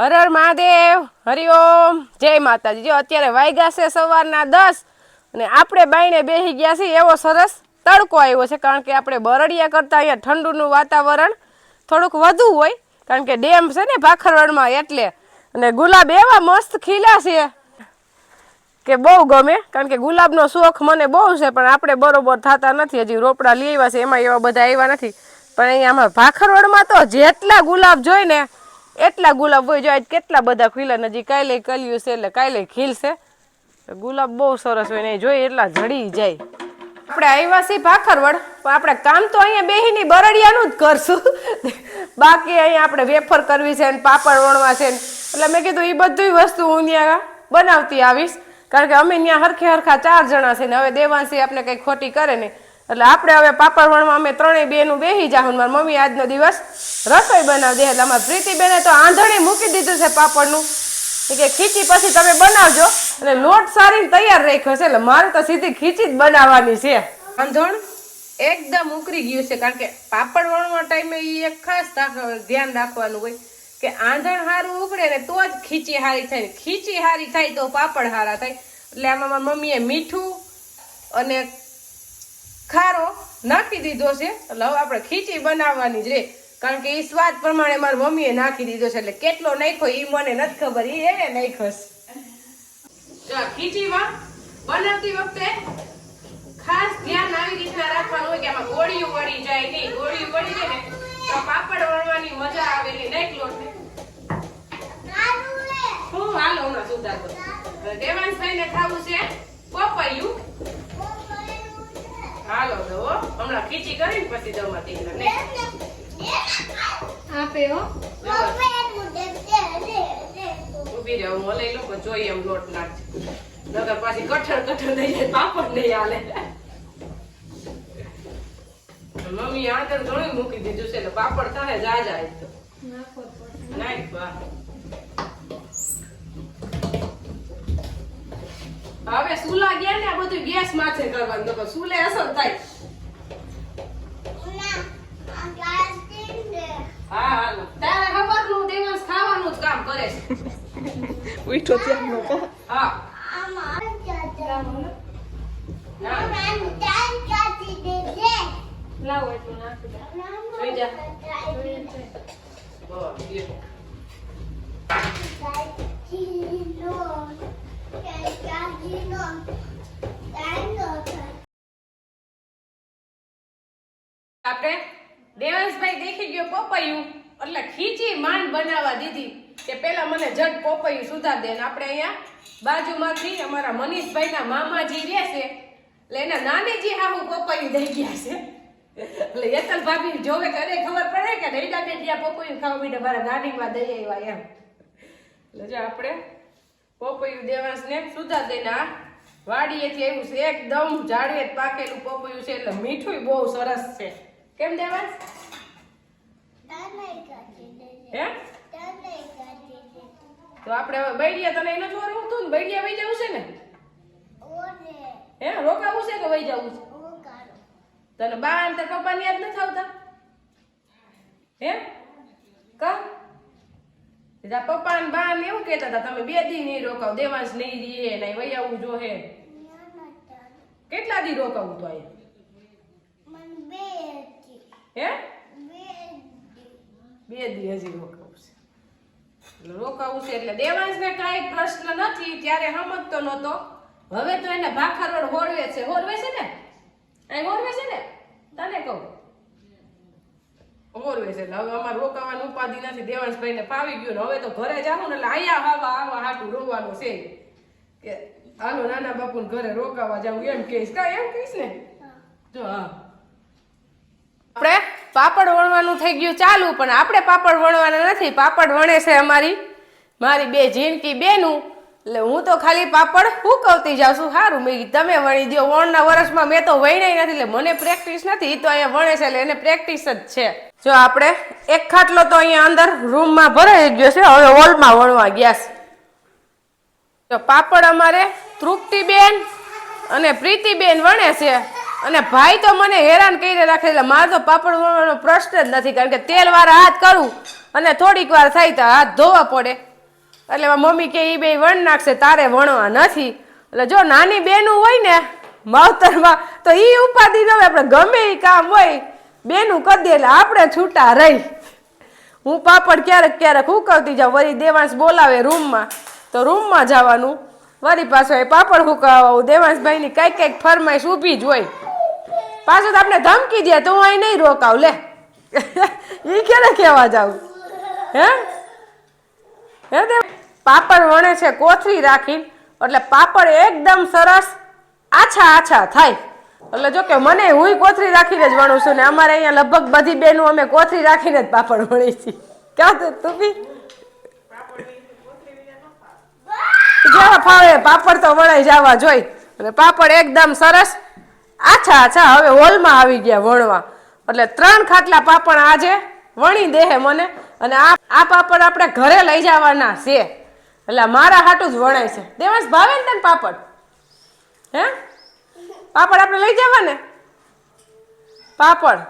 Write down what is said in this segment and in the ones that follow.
હર હર મહાદેવ, હરિઓમ, જય માતાજી। જો અત્યારે વાગ્યા છે સવારના 10 અને આપણે બાઈને બેસી ગયા છીએ। એવો સરસ તડકો આવ્યો છે, કારણ કે આપણે બરડિયા કરતાં અહીંયા ઠંડુનું વાતાવરણ થોડુંક વધુ હોય, કારણ કે ડેમ છે ને ભાખરવડમાં એટલે। અને ગુલાબ એવા મસ્ત ખીલ્યા છે કે બહુ ગમે, કારણ કે ગુલાબનો શોખ મને બહુ છે, પણ આપણે બરોબર થતા નથી। હજી રોપડા લઈ આવ્યા છે, એમાં એવા બધા આવ્યા નથી। પણ અહીંયા ભાખરવડમાં તો જેટલા ગુલાબ જોઈ ને એટલા ગુલાબ હોય। જો આજ કેટલા બધા ખીલ્યા, હજી કાલે કલ્યું છે એટલે કાલે ખીલશે। ગુલાબ બહુ સરસ હોય ને જોઈએ એટલા જડી જાય। આપણે આવ્યા છીએ ભાખરવડ, પણ આપણે કામ તો અહીંયા બેહીની બરડિયાનું જ કરશું। બાકી અહીંયા આપણે વેફર કરવી છે ને પાપડ વણવા છે, એટલે મેં કીધું એ બધી વસ્તુ હું ત્યાં બનાવતી આવીશ, કારણ કે અમે ત્યાં હરખે હરખા 4 જણા છે ને હવે દેવાંશી આપણે કંઈ ખોટી કરે ને, એટલે આપણે હવે પાપડ વણવા અમે ત્રણેય બેનું બેસી જાહું। મારી મમ્મી આજનો દિવસ રસોઈ બનાવી દે, એટલે અમારી પ્રીતિબેને તો આંધણી મૂકી દીધું છે પાપડનું, કે ખીચી પછી તમે બનાવજો, અને લોટ સારીને તૈયાર રાખ્યો છે, એટલે મારે તો સીધી ખીચી જ બનાવવાની છે। આંધણ એકદમ ઉકળી ગયું છે, કારણ કે પાપડ વણવા ટાઈમે એ એક ખાસ ધ્યાન રાખવાનું હોય કે આંધણ સારું ઉકળે ને તો જ ખીચી સારી થાય, ખીચી સારી થાય તો પાપડ સારા થાય। એટલે આમાં મારી મમ્મીએ મીઠું અને ખારો નાખી દીધો છે, એટલે હવે આપણે ખીચી બનાવવાની જ રે, કારણ કે એ સ્વાદ પ્રમાણે મારી મમ્મીએ નાખી દીધો છે, એટલે કેટલો નાખ્યો એ મને નથી ખબર, એને નાખ્યો છે। ખીચીમાં બનાવતી વખતે ખાસ ધ્યાન આવી રીતના રાખવાનું હોય કે આમાં ગોળીઓ વળી જાય નહીં, ગોળીઓ વળી જાય ને તો પાપડ વણવાની મજા આવે નહીં। નાખ લોટ ને હું હાલો હમણાં સુધાર કરું। દેવાંશભાઈને ખાવું છે પપૈયું, હાલો દો હમણાં ખીચી કરીને પછી દવા તેલ ને આપે હો ઉભી રહે, હું લઈ લઉં પણ જોઈએ એમ લોટ નાખજે, નકર પાછી કઠણ થઈ જાય, પાપડ નહીં હાલે। મમ્મી આદર ઘણું મૂકી દીધું છે, એટલે પાપડ થાય જાજા તો નાખ બા। હવે સુલા ગયા ને આ બધું ગેસ માથે કરવાનું, તો સુલે અસર થાય। હા હાલો તારે ખબરનું દેવાંશ ખાવાનું જ કામ કરે છે। ઉઠો ત્યાંનો કા હા લાવો એટલું નાખી દે, જોઈ જા આપણે દેવાંશભાઈ દેખી ગયો પપૈયું, એટલે ખીચી માંડ બનાવવા દીધી કે પેલા મને જટ પપૈયું સુધાર દે। આપણે અહીંયા બાજુમાંથી અમારા મનીષભાઈના મામાજી રહે છે, એટલે એના નાનીજી હાહુ પપૈયું દઈ ગયા છે, એટલે યતલ ભાભી જોવે કે અરે ખબર પડે કે નહીં દાદે ત્યાં પપૈયું ખાવા મીઠે મારા નાનીમાં દઈ આવ્યા એમ। એટલે જો આપણે પપૈયું દેવાંશને સુધાર દઈને આ વાડીએથી આવ્યું છે, એકદમ ઝાડીએ પાકેલું પપૈયું છે, એટલે મીઠું બહુ સરસ છે। કેમ દેવાંશ હે? તો આપણે હવે બૈડિયા તને એનો જોર હતું ને બૈડિયા વહી જવું છે ને, હે રોકાવું છે કે વહી જવું છે? તને બા અને તાર પપ્પાની યાદ નથી આવતા હે? કા તાર પપ્પા અને બા ને એવું કહેતા હતા તમે 2 દી નહીં રોકાવ, દેવાંશ નહીં રીએ નહીં વહી આવવું જો હે। કેટલા દી રોકાવું તો અહીંયા હે? 2 દી હજી રોકાવું છે, રોકાવું છે। એટલે દેવાંશને કાંઈ પ્રશ્ન નથી, ત્યારે સમજતો નહોતો, હવે તો એને ભાખરવડ હોરવે છે, હોરવે છે ને અહીં હોરવે છે ને, તને કહું હોરવે છે, એટલે હવે અમારે રોકાવાનું ઉપાધિ નથી। દેવાંશભાઈને ફાવી ગયું ને હવે તો ઘરે જાઉં ને એટલે આયા આવા હાટું રોવાનું છે કે હાલો નાના બાપુને ઘરે રોકાવા જાઉં એમ કહીશ, કાંઈ એમ કહીશ ને જો હા। આપણે પાપડ વણવાનું થઈ ગયું ચાલુ, પણ આપણે પાપડ વણવાના નથી, પાપડ વણે છે મારી 2 જીનકી બેનું, એટલે હું તો ખાલી પાપડ હુકવતી જાઉં છું। સારું મેં તમે વણી દો, વણના વર્ષમાં મેં તો વણ્યા નથી, એટલે મને પ્રેક્ટિસ નથી, તો અહીંયા વણે છે એટલે એને પ્રેક્ટિસ જ છે। જો આપણે એક ખાટલો તો અહીંયા અંદર રૂમમાં ભરાઈ ગયો છે, હવે હોલમાં વણવા ગયા છે। તો પાપડ અમારે તૃપ્તિબેન અને પ્રીતિબેન વણે છે, અને ભાઈ તો મને હેરાન કરીને રાખે, એટલે મારે તો પાપડ વણવાનો પ્રશ્ન જ નથી, કારણ કે તેલ વાળા હાથ કરું અને થોડીક વાર થાય તો હાથ ધોવા પડે, એટલે મમ્મી કે એ બે વણ નાખશે, તારે વણવા નથી. એટલે જો નાની બેનું હોય ને માવતરમાં તો ઈ ઉપાધિ ન હોય, આપણે ગમે એ કામ હોય બેનું કરી દે એટલે આપણે છૂટા રહી. હું પાપડ ક્યારેક ક્યારેક હુકવતી જાઉં, વળી દેવાંશ બોલાવે રૂમમાં તો રૂમમાં જવાનું, વળી પાછો એ પાપડ હુકાવવા. દેવાંશભાઈની કઈક કઈક ફરમાઈશ ઊભી જ હોય. પાછું તો આપણે ધમકી દે તો હું અહીં નહીં રોકાવ, લે ઈ ક્યારે કહેવા જાઉં? હે હે દેવ પાપડ વણે છે કોથળી રાખીને, એટલે પાપડ એકદમ સરસ આછા આછા થાય. એટલે જો કે મને હું કોથળી રાખીને જ વણું છું ને અમારે અહીંયા લગભગ બધી બેનું અમે કોથળી રાખીને જ પાપડ વણી છીએ. ક્યાં તું બી જેવા ફાવે પાપડ તો વણાઈ જવા જોઈ. અને પાપડ એકદમ સરસ આછા આછા હવે હોલમાં આવી ગયા વણવા. એટલે 3 ખાટલા પાપડ આજે વણી દે મને. અને આ પાપડ આપણે ઘરે લઈ જવાના છે, એટલે મારા હાટું જ વણાય છે. દેવાંશ ભાવે ને તને પાપડ? હે પાપડ આપણે લઈ જવા ને પાપડ?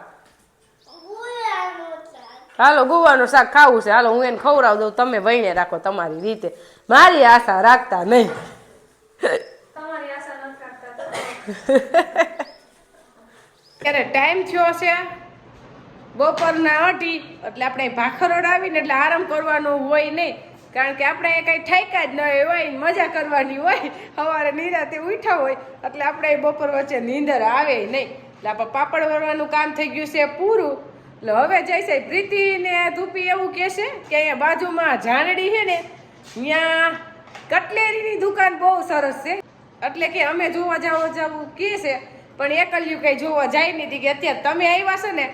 હાલો ગુવાનું શાક ખાવું છે, હાલો હું એને ખવડાવ દઉં, તમે વહીને રાખો તમારી રીતે, મારી આશા રાખતા નહીં. ત્યારે ટાઈમ થયો છે બપોરના 8, એટલે આપણે ભાખરોડ આવીને એટલે આરામ કરવાનો હોય નહીં, કારણ કે આપણે કઈ ઠાયકા જ ન હોય, મજા કરવાની હોય. સવારે નિરાતે ઉઠ્યા હોય એટલે આપણે બપોર વચ્ચે નીંદર આવે નહીં. એટલે આપણે પાપડ વળવાનું કામ થઈ ગયું છે પૂરું. એટલે હવે જઈશે પ્રીતિ ને ધૂપી એવું કહેશે કે અહીંયા બાજુમાં જાનડી છે ને ત્યાં કટલેરીની દુકાન બહુ સરસ છે, એટલે કે અમે જોવા જવું કહે છે. પણ એકલ્યું કઈ જોવા જાય નહીં કે અત્યારે તમે આવ્યા છે ને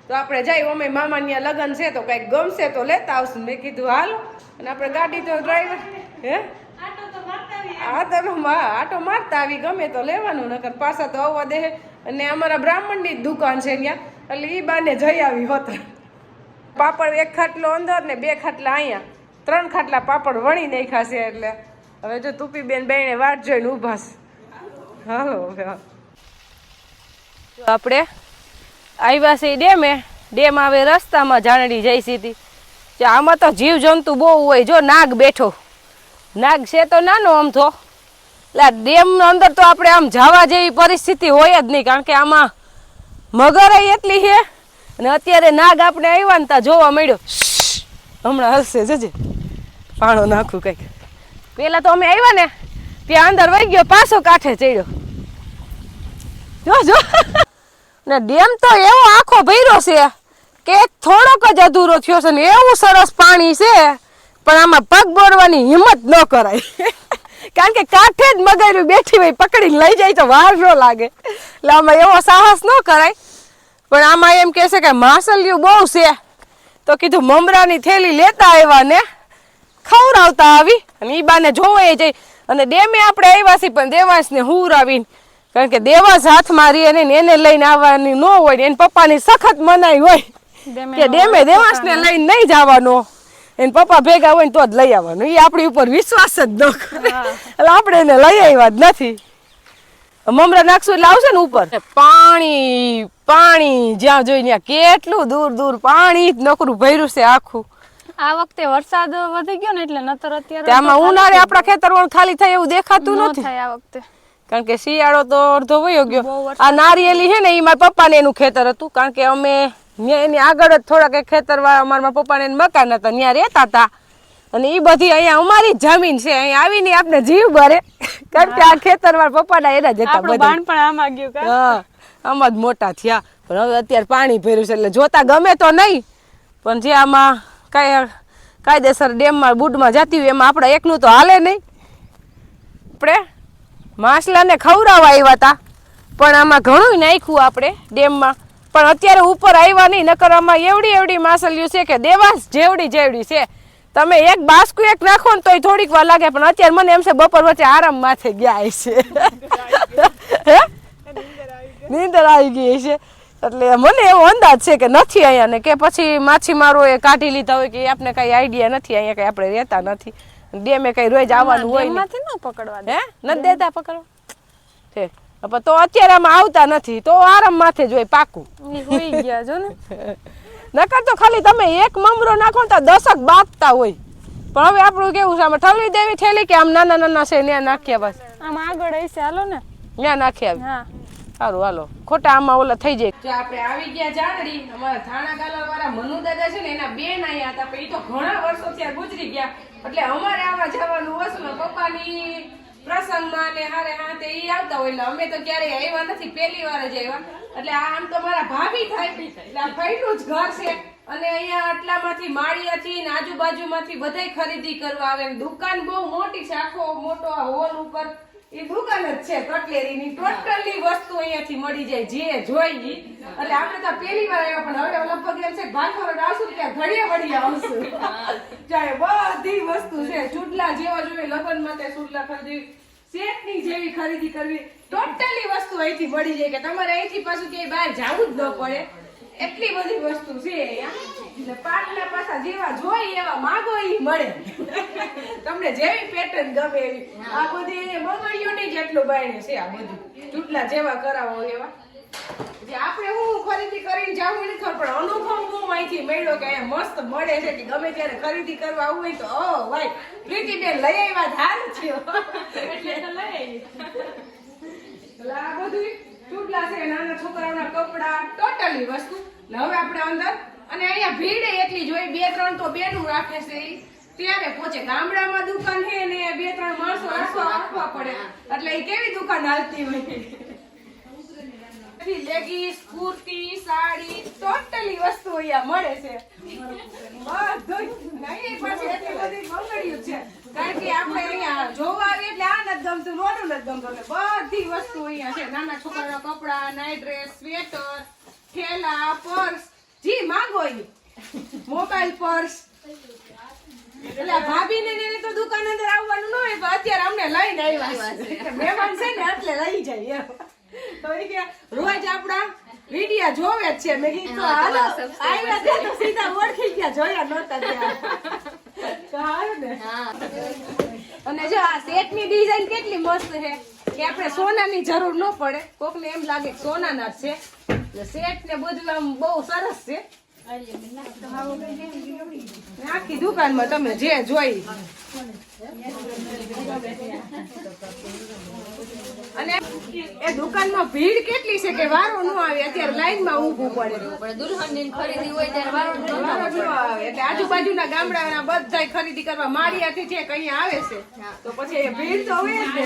તો આપણે જઈ, અમે મામાની લગ્ન છે તો કંઈક ગમશે તો લેતા આવશું. મેં કીધું હાલો. અને આપણે ગાડી તો ડ્રાઈવર હે આટો મારતા આવી, ગમે તો લેવાનું, નકર પાછા તો આવવા દે. અને અમારા બ્રાહ્મણની જ દુકાન છે ત્યાં, એટલે એ બાને જઈ આવી હોત. પાપડ 1 ખાટલો અંદર ને 2 ખાટલા અહીંયા, 3 ખાટલા પાપડ વણી નાખ્યા છે. એટલે હવે જો તુપી બેન બેને વાટ જોઈને ઊભા છે. હાલો આપણે આવ્યા છે ડેમ આવે રસ્તામાં જાનડી જઈ સીધી. આમાં તો જીવ જંતુ બહુ હોય. જો નાગ બેઠો, નાગ છે તો નાનો આમ તો, એટલે ડેમ અંદર તો આપણે આમ જવા જેવી પરિસ્થિતિ હોય જ નહીં, કારણ કે આમાં મગર એટલી છે. અને અત્યારે નાગ આપણે આવ્યા ને ત્યાં જોવા મળ્યો, હમણાં હલશે જજે, પાણો નાખું કંઈક. પેલા તો અમે આવ્યા ને ત્યાં અંદર વહી ગયો, પાછો કાંઠે ચડ્યો. જો ને ડેમ તો એવો આખો ભર્યો છે કે થોડોક જ અધૂરો થયો છે ને એવું સરસ પાણી છે, પણ આમાં પગ બોરવાની હિંમત ન કરાય. કારણ કે કાંઠે જ મગર બેઠી હોય, પકડીને લઈ જાય તો વાર ન લાગે, એટલે આમાં એવો સાહસ ન કરાય. પણ આમાં એમ કહે છે કે માસલિયું બહુ છે, તો કીધું મમરાની થેલી લેતા આવ્યા ને ખવડાવતા આવી. અને ઈ બાને જોવાય જાય. અને ડેમે આપણે આવ્યા છીએ પણ દેવાંશને હુરાવીને, કારણ કે દેવાંશ હાથમાં રહે ને એને લઈને આવવાની ન હોય ને, એને પપ્પાની સખત મનાઈ હોય કે ડેમે દેવાંશને લઈને નહીં જવાનો, એને પપ્પા ભેગા હોય ને તો જ લઈ આવવાનું. એ આપણી ઉપર વિશ્વાસ જ ન કરે, એટલે આપણે એને લઈ આવ્યા જ નથી. મમરા નાખશું એટલે આવશે ને ઉપર પાણી પાણી, જ્યાં જોઈ ત્યાં કેટલું દૂર દૂર પાણી જ નકરું ભર્યું છે આખું. આ વખતે વરસાદ વધી ગયો ને એટલે નતર અત્યારે આમાં ઉનાળે આપણા ખેતર ખાલી થાય એવું દેખાતું નથી આ વખતે, કારણ કે શિયાળો તો અડધો વયો ગયો. આ નારિયેલી છે ને એ મારા પપ્પાને એનું ખેતર હતું, કારણ કે અમે એની આગળ જ થોડાક ખેતર વાળા અમારા પપ્પાને મકાન હતા, ત્યાં રહેતા હતા. અને એ બધી અહીંયા અમારી જમીન છે, અહીંયા આવીને આપણે જીવ ભરે, કારણ કે આ ખેતર વાળા પપ્પાના એના જ હતા. બાળપણ આમાં ગયું. હા, આમાં જ મોટા થયા. પણ હવે અત્યારે પાણી ભર્યું છે એટલે જોતા ગમે તો નહીં, પણ જે આમાં કઈ કાયદેસર ડેમમાં બુડમાં જતી હોય એમાં આપણે એકનું તો હાલે નહીં. આપણે માછલાને ખવડાવવા આવ્યા હતા, પણ આમાં ઘણું નાખ્યું આપણે ડેમમાં. પણ અત્યારે ઉપર આવ્યા નહીં, નકર આમાં એવડી માછલીઓ છે કે દેવાંશ જેવડી છે. તમે એક બાસ્કુ એક નાખો ને તોય થોડીક વાર લાગે, પણ અત્યારે મને એમ છે બપોર વચ્ચે આરામ માથે ગયા છે, નીંદર આવી ગઈ છે. એટલે મને એવો અંદાજ છે કે નથી અહીંયા, ને કે પછી માછીમારો એ કાઢી લીધા હોય કે આપણે કઈ આઈડિયા નથી, અહીંયા કઈ આપણે રહેતા નથી, ડેમે કઈ રોજ આવવાનું હોય નથી પકડવા, હે નથી દેતા પકડવા. તો અત્યારે આમાં આવતા નથી, તો આરામ માથે જ હોય પાકું. હોઈ ગયા જો ને, નકર તો ખાલી તમે એક મમરો નાખો તો 10 બાગતા હોય, પણ હવે આપણું કેવું છે આમાં ઠલવી દેવી થેલી કે આમ નાના નાના છે ત્યાં નાખ્યા બસ આમ આગળ હશે હાલો ને ત્યાં નાખ્યા હા સારું હાલો ખોટા આમાં ઓલા થઈ જાય જો આપણે આવી ગયા જાનડી અમારા થાણા ગાલા વાળા મનુ દાદા છે ને એના બેન અહીંયા હતા પણ એ તો ઘણા વર્ષો ત્યાં ગુજરી ગયા એટલે અમારે આવા જવાનું વસુલ પપ્પાની પ્રસંગમાં ને હારે હાથે ઈ આવતા હોય એટલે અમે તો ક્યારેય આવ્યા નથી પહેલી વાર જ આવ્યા એટલે આમ તો મારા ભાભી થાય એટલે આ ભાઈનું જ ઘર છે અને અહીંયા આટલામાંથી માળિયાથી ને આજુબાજુમાંથી બધાય ખરીદી કરવા આવે દુકાન બહુ મોટી છે આખો મોટો હોલ ઉપર એ દુકાન જ છે કટલેરીની ટોટલી વસ્તુ અહીંયાથી મળી જાય જે જોઈ એટલે આપણે તો પહેલી વાર આવ્યા પણ હવે લગભગ એમ છે ભાખોર આવશું ત્યાં ઘડીએ વળી આવશું ચાલે બધી વસ્તુ છે ચૂડલા જેવા જોઈએ લગ્ન માટે ચૂડલા ખરીદી સેટની જેવી ખરીદી કરવી ટોટલી વસ્તુ અહીંથી મળી જાય કે તમારે અહીંથી પાછું ક્યાંય બહાર જવું જ ન પડે એટલી બધી વસ્તુ છે એટલે પાટલા પાછા જેવા જોઈ એવા માગો ઈ મળે તમને જેવી પેટર્ન ગમે એવી આ બધી મંગળિયું ની જેટલું બાયણે છે આ બધું ચૂટલા જેવા કરાવો એવા જે આપણે હું ખરીદી કરીને જાવું નથી ખબર પણ અનુભવ હું અહીંથી મળ્યો કે અહીંયા મસ્ત મળે છે કે ગમે ત્યારે ખરીદી કરવા આવું હોય તો ઓ ભાઈ પ્રીતિબેન લઈ આવ્યા ધાર થયો એટલે તો લઈ આવી એટલે આ બધું ચૂડલા છે નાના છોકરાઓના કપડા ટોટલી વસ્તુ હવે આપણે અંદર અને અહીંયા ભીડ એટલી જોઈ 2-3 તો બેનું રાખે છે ત્યારે પહોંચે ગામડામાં દુકાન છે ને 2-3 માણસો રાખવા પડે એટલે એ કેવી દુકાન હાલતી હોય લેગીસ કુર્તી સાડી ટોટલી વસ્તુ અહીંયા મળે છે બધું નહીં પછી એટલી બધી મંગળિયું છે કારણ કે આપણે અહીંયા જોવા આવીએ એટલે આ નથી ગમતું રોડું નથી ગમતું બધી વસ્તુ અહીંયા છે નાના છોકરાના કપડા નાઇટ ડ્રેસ સ્વેટર થેલા પર્સ જી માંગો ઈ મોબાઈલ પર્સ એટલે ભાભી ને તો દુકાન અંદર આવવાનું ન હોય પણ અત્યારે અમને લઈને આવ્યા છે મહેમાન છે ને એટલે લઈ જાય તો એ કે રોજ આપડા વિડિયા જોવે જ છે મેં કીધું હાલો આવ્યા છે તો સીધા ઓળખી ગયા જોયા નહોતા ત્યાં સારું ને અને જો આ સેટની ડિઝાઇન કેટલી મસ્ત છે કે આપણે સોનાની જરૂર ન પડે કોકને એમ લાગે કે સોનાના જ છે સેટ ને બધું આમ બહુ સરસ છે આખી દુકાનમાં તમે જે જોઈ અને એ દુકાનમાં ભીડ કેટલી છે કે વારો ન આવે અત્યારે લાઈનમાં ઊભું પડે દુલ્હનની ખરીદી હોય ત્યારે વારો વારો ન આવે એટલે આજુબાજુના ગામડાના બધાય ખરીદી કરવા માળિયાથી છે કે અહીંયા આવે છે તો પછી ભીડ તો હોય જ ને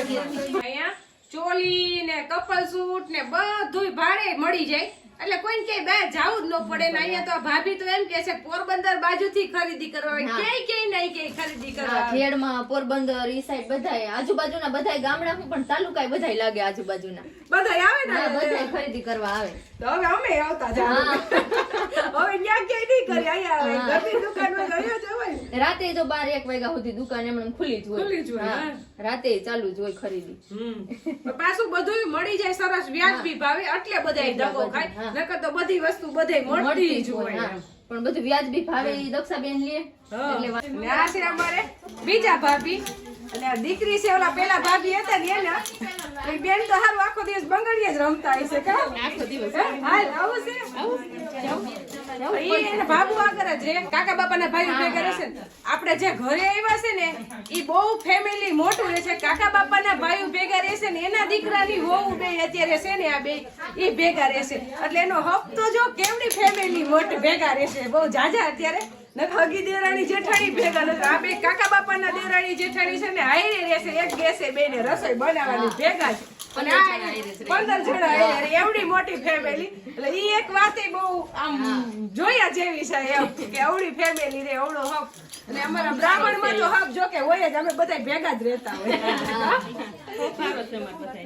અહીંયા ચોલી ને કપલ સૂટ ને બધું ભાડે મળી જાય એટલે કોઈને ક્યાંય બહાર જવું જ ન પડે ને અહીંયા તો ભાભી તો એમ કે છે પોરબંદર બાજુથી ખરીદી કરવા ક્યાંય નહીં ખરીદી કરવા ખેડમાં પોરબંદર ઈ સાઈડ બધાય આજુબાજુના બધાય ગામડા પણ તાલુકા બધાય લાગે આજુબાજુના બધાય આવે ને બધાય ખરીદી કરવા આવે તો હવે અમે આવતા જાવ હવે ત્યાં ક્યાંય નહીં કરી અહીંયા ઘરની દુકાનમાં ગયો જ હોય રાતે તો 12-1 વાગ્યા સુધી દુકાન એમણે ખુલ્લી જ હોય રાતે ચાલુ જ હોય ખરીદી પાછું બધું મળી જાય સરસ વ્યાજબી ભાવે એટલે બધાય દગો ખાય નકર તો બધી વસ્તુ બધે મળતી જ હોય પણ બધું વ્યાજબી ભાવે ઈ દક્ષાબેન લે એટલે આ છે અમારે બીજા ભાભી અને આ દીકરી છે ઓલા પેલા ભાભી હતા ને એના એ બેન તો હારું આખો દિવસ બંગડીએ જ રમતા હશે કા આખો દિવસ હાલ આવું છે ઈ એને બાબુ આગળ જ રે કાકા બાપાના ભાઈ ભેગા રહેશે ને આપણે જે ઘરે આવ્યા છે ને ઈ બહુ ફેમિલી મોટું રહે છે કાકા બાપાના ભાઈ ભેગા રહેશે ને એના દીકરાની વહુ બે અત્યારે છે ને આ બે ઈ ભેગા રહેશે એટલે એનો હક તો જો કેવડી ફેમિલી મોટી ભેગા રહેશે બહુ જાજા અત્યારે હગી દેરાણી જેઠાણી ભેગા નથી આ બે કાકા બાપાના દેરાણી જેઠાણી છે ને હાઈરે રહેશે એક ગેસે બેને રસોઈ બનાવવાની ભેગા છે અને 15 જણા હાઈરે એવડી મોટી ફેમિલી એટલે ઈ એક વાત બહુ આમ જોયા જેવી છે એમ કે એવડી ફેમિલી રે એવડો હક અને અમારા બ્રાહ્મણમાં તો હક જો કે હોય જ અમે બધા ભેગા જ રહેતા હોય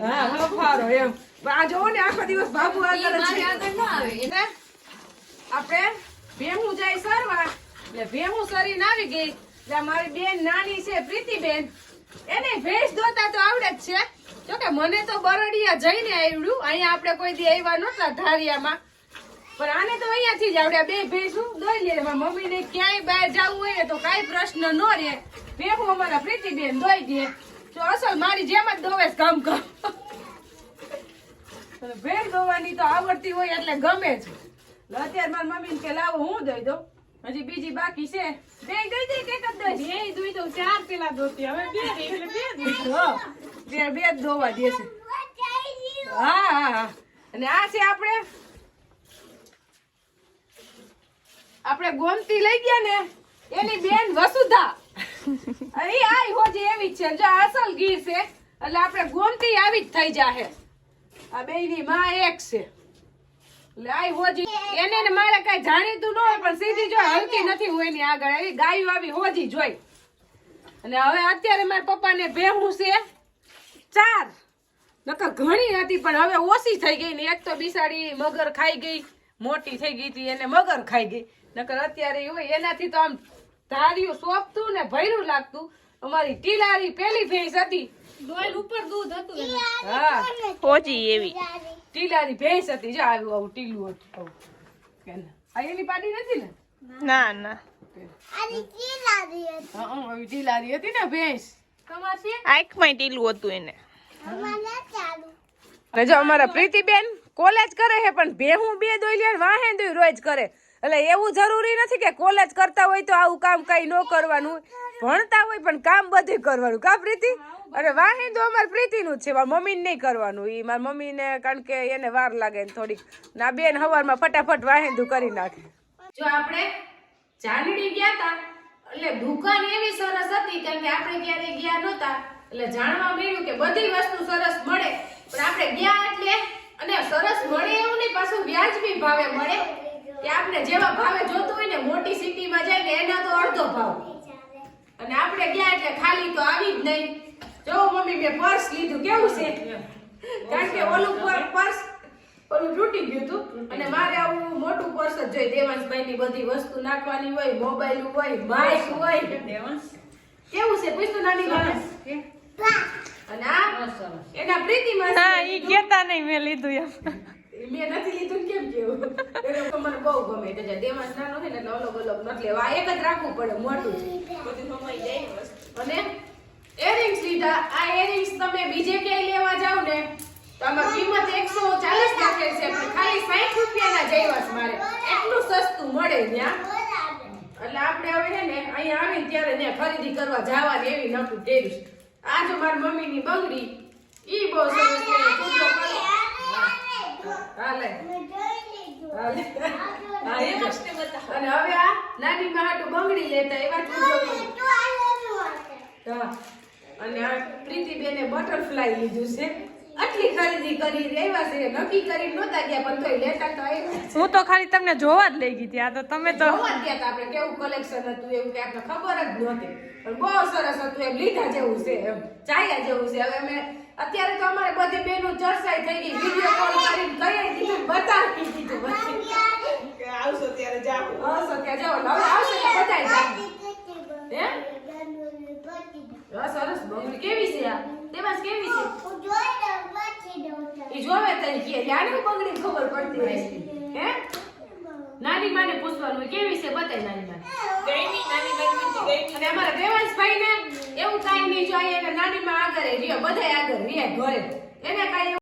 હા હફારો એમ આ જોવો ને આખો દિવસ બાબુ આગળ જ આપણે ભેહું જાય સરવા એટલે ભેહું સરીને આવી ગઈ એટલે મારી બેન નાની છે પ્રીતિબેન એને ભેંસ દોતા તો આવડે જ છે જોકે મને તો બરડિયા જઈને આવડ્યું અહીંયા આપણે કોઈ દી આવ્યા નહોતા ધારિયામાં પણ આને તો અહીંયાથી જ આવડ્યા બે ભેંસું દોઈ લે મમ્મીને ક્યાંય બહાર જવું હોય ને તો કાંઈ પ્રશ્ન ન રહે ભેહું અમારા પ્રીતિબેન દોઈ દે તો અસલ મારી જેમ જ દોવે કામ કર ભેંસ દોવાની તો આવડતી હોય એટલે ગમે જ અત્યારે મારી મમ્મી કે લાવો હું દઈ દઉં હજી બીજી બાકી છે. બે દઈ દે કે કદ દઈશ? બે દુઈ દઉં, 4 પેલા દોતી, હવે 2 એટલે 2 દઉં. હો, બે જ ધોવા દેશે. હા હા હા. અને આ છે આપણે ગોમતી લઈ ગયા ને એની બેન વસુધા. અરે આઈ હોજી એવી જ છે. જો આ અસલ ગીર છે એટલે આપણે ગોમતી આવી જ થઈ જાહે. આ બેયની માં એક છે. એટલે આઈ હોજી એને ને મારે કઈ જાણીતું ન હોય પણ સીધી જો હલતી નથી હું એની આગળ એવી ગાયું આવી હોજી જોઈ. અને હવે અત્યારે મારા પપ્પાને ભેહું છે 4. નકર ઘણી હતી પણ હવે ઓછી થઈ ગઈ ને એક તો બિસાડી મગર ખાઈ ગઈ, મોટી થઈ ગઈ હતી એને મગર ખાઈ ગઈ. નકર અત્યારે હોય એનાથી તો આમ ધાર્યું સોંપતું ને ભર્યું લાગતું. અમારી ટીલારી પેલી ભેંસ હતી. ડોલ ઉપર દૂધ હતું એનું. હા હોજી એવી ટીલારી ભેંસ હતી. જો આવ્યું આવું ટીલું હતું આવું. કેને? આ એની પાડી નથી ને? ના ના હા આવી ટીલારી હતી ને ભેંસ. તમારે આંખમાં ટીલું હતું એને. ને જો અમારા પ્રીતિબેન કોલેજ કરે છે પણ ભેહું 2 દોઈ લે વાહે દોઈ રોજ કરે. એટલે એવું જરૂરી નથી કે કોલેજ કરતા હોય તો આવું કામ કઈ ન કરવાનું. ભણતા હોય પણ કામ બધું કરવાનું. કા પ્રીતિ? અને વાહિંદુ અમારી પ્રીતિનું જ છે. મારા મમ્મીને નહીં કરવાનું. એ મારા મમ્મીને કારણ કે એને વાર લાગે ને થોડીક. ના બેન હવારમાં ફટાફટ વાહિંદુ કરી નાખે. જો આપણે ચાંદડી ગયા હતા એટલે દુકાન એવી સરસ હતી કારણ કે આપણે ક્યારે ગયા નહોતા એટલે જાણવા મળ્યું કે બધી વસ્તુ સરસ મળે. પણ આપણે ગયા એટલે અને સરસ મળે એવું નહીં, પાછું વ્યાજબી ભાવે મળે કે આપણે જેવા ભાવે જોતું હોય ને મોટી સિટીમાં જાય ને એના તો અડધો ભાવ. અને આપણે ગયા એટલે ખાલી તો આવી જ નહીં. જો મમ્મી મેં પર્સ લીધું કેવું છે કારણ કે ઓલું પર્સ ઓલું તૂટી ગયું હતું અને મારે આવું મોટું પર્સ જ જોઈએ. દેવાંશભાઈની બધી વસ્તુ નાખવાની હોય, મોબાઈલ હોય, માઇક હોય. કેવું છે પૂછતું નાની માણસ. અને આ એના પ્રીતિમાં હા ઈ કેતા નહીં મેં લીધું એમ. મેં નથી લીધું કેમ કેવું એને તો મને બહુ ગમે. એટલે દેવાંશ નાનો છે ને એટલે અલગ અલગ નથી લેવા. આ એક જ રાખવું પડે મોટું બધું મમાઈ જાય. અને એરિંગ્સ લીધા. આ એરિંગ્સ તમે બીજે ક્યાંય લેવા જાવ ને તો આમાં કિંમત 140 રાખેલ છે પણ ખાલી 60 રૂપિયાના જઈવાસ મારે એટલું સસ્તું મળે ત્યાં. એટલે આપણે હવે છે ને અહીંયા આવીને ત્યારે ને ખરીદી કરવા જવાની એવી નતું કર્યું. આ જો મારી મમ્મીની બંગડી ઈ બહુ સરસ છે. પૂજો કરો. હાલે હાલે હા એ વસ્તુ બતા. અને હવે આ નાની માહાટુ બંગડી લેતા એવા પૂજો કરો. હા અને આ પ્રીતિબેને બટરફ્લાય લીધું છે. આટલી ખરીદી કરી રેવા છે નક્કી કરી નહોતા ગયા પણ તોય લેતા તો આવ્યા. હું તો ખાલી તમને જોવા જ લઈ ગઈ હતી. આ તો તમે તો જોવા જ ગયા તા આપણે કેવું કલેક્શન હતું એવું કે આપણે ખબર જ નહોતી પણ બહુ સરસ હતું. એમ લીધા જેવું છે એમ ચાયા જેવું છે. હવે અમે અત્યારે તો અમારે બધી બેનો ચર્ચાઈ થઈ ગઈ. વિડિયો કોલ કરીને કહી દીધું બતાવી દીધું પછી આવશો ત્યારે જાવ. આવશો ત્યાં જાવ. હવે આવશે તો બતાવી જાવ. હે સરસ બંગડી કેવી છે આ દેવાસ કેવી છે ઈ જોવે તઈ કે જાણી બંગડી ખબર પડતી હોય હે. નાની માને પૂછવાનું કેવી છે બતાય. નાની માને ગઈની નાની માને ગઈ. અને અમારા દેવાંશભાઈ ને એવું કાઈ નહીં જોઈએ. નાની માં આગળ રહ્યો બધાય આગળ રહ્યા ઘરે એને કાઈ